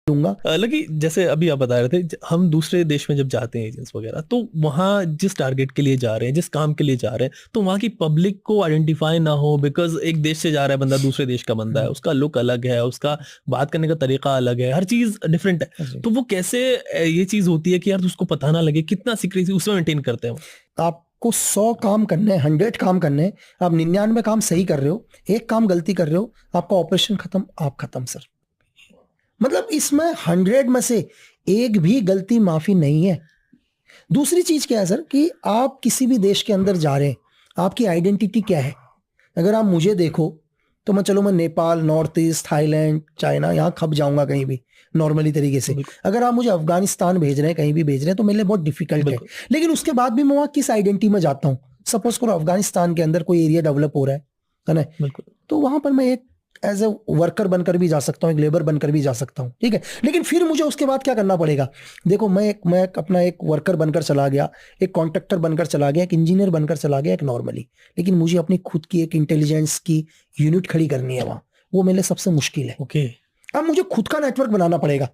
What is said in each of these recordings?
दूंगा। हालांकि जैसे अभी आप बता रहे थे, हम दूसरे देश में जब जाते हैं एजेंट्स वगैरह, तो वहाँ जिस टारगेट के लिए जा रहे हैं, जिस काम के लिए जा रहे हैं, तो वहाँ की पब्लिक को आइडेंटिफाई ना हो, बिकॉज एक देश से जा रहा है बंदा, दूसरे देश का बंदा है, उसका लुक अलग है, उसका बात करने का तरीका अलग है, हर चीज डिफरेंट है। जी। तो वो कैसे ये चीज होती है कि यार उसको पता ना लगे, कितना सीक्रेसी उसमें मेंटेन करते हैं वो? आपको 100 काम करने हैं, 100 काम करने हैं, आप 99 काम सही कर रहे हो, एक काम गलती कर रहे हो, आपका ऑपरेशन खत्म, आप खत्म सर। मतलब इसमें 100 में से एक भी गलती माफी नहीं है। दूसरी चीज क्या है सर कि आप किसी भी देश के अंदर जा रहे हैं, आपकी आइडेंटिटी क्या है? अगर आप मुझे देखो तो मैं Nepal, north east, Thailand, China, यहाँ खप जाऊंगा कहीं भी नॉर्मली तरीके से। बिल्कुल अगर आप मुझे अफगानिस्तान भेज रहे हैं, कहीं भी भेज रहे हैं, तो मेरे लिए बहुत डिफिकल्ट है। बिल्कुल लेकिन उसके बाद भी मैं वहाँ किस आइडेंटिटी में जाता हूँ? सपोज करो अफगानिस्तान के अंदर कोई एरिया डेवलप हो रहा है ना, बिल्कुल। तो वहां पर मैं एक एज ए वर्कर बनकर भी जा सकता हूँ, एक लेबर बनकर भी जा सकता हूँ, ठीक है। लेकिन फिर मुझे उसके बाद क्या करना पड़ेगा? देखो अपना एक वर्कर बनकर चला गया, एक कॉन्ट्रैक्टर बनकर चला गया, एक इंजीनियर बनकर चला गया, एक नॉर्मली, लेकिन मुझे अपनी खुद की एक इंटेलिजेंस की यूनिट खड़ी करनी है वहां। वो मेरे लिए सबसे मुश्किल है। ओके। अब मुझे खुद का नेटवर्क बनाना पड़ेगा।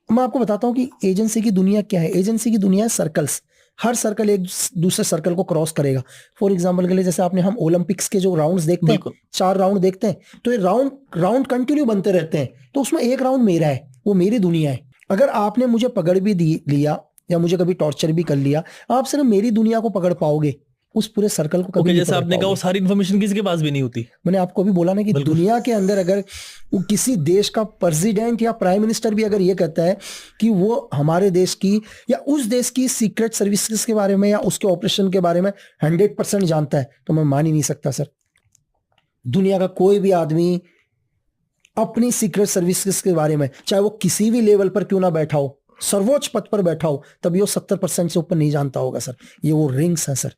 मैं आपको बताता हूँ कि एजेंसी की दुनिया क्या है। एजेंसी की दुनिया है सर्कल्स। हर सर्कल एक दूसरे सर्कल को क्रॉस करेगा। फॉर एग्जांपल के लिए, जैसे हम ओलंपिक्स के जो राउंड्स देखते हैं, बिल्कुल 4 राउंड देखते हैं, तो ये राउंड राउंड कंटिन्यू बनते रहते हैं। तो उसमें एक राउंड मेरा है, वो मेरी दुनिया है। अगर आपने मुझे पकड़ भी लिया या मुझे कभी टॉर्चर भी कर लिया, आप सिर्फ मेरी दुनिया को पकड़ पाओगे, उस पूरे सर्कल को कभी ओके। नहीं जैसे पकड़ आपने कहा वो पाओगे। सारी इन्फॉर्मेशन किसी के पास भी नहीं होती। मैंने आपको अभी बोला ना कि बिल्कुल दुनिया के अंदर अगर वो किसी देश का प्रेसिडेंट या प्राइम मिनिस्टर भी अगर ये कहता है कि वो हमारे देश की या उस देश की सीक्रेट सर्विसेज के बारे में या उसके ऑपरेशन के बारे में 100% जानता है, तो मैं मान ही नहीं सकता सर। दुनिया का कोई भी आदमी अपनी सीक्रेट सर्विसेज के बारे में, चाहे वो किसी भी लेवल पर क्यों ना बैठा हो, सर्वोच्च पद पर बैठा हो, तभी वो 70% से ऊपर नहीं जानता होगा सर। ये वो रिंग्स हैं सर।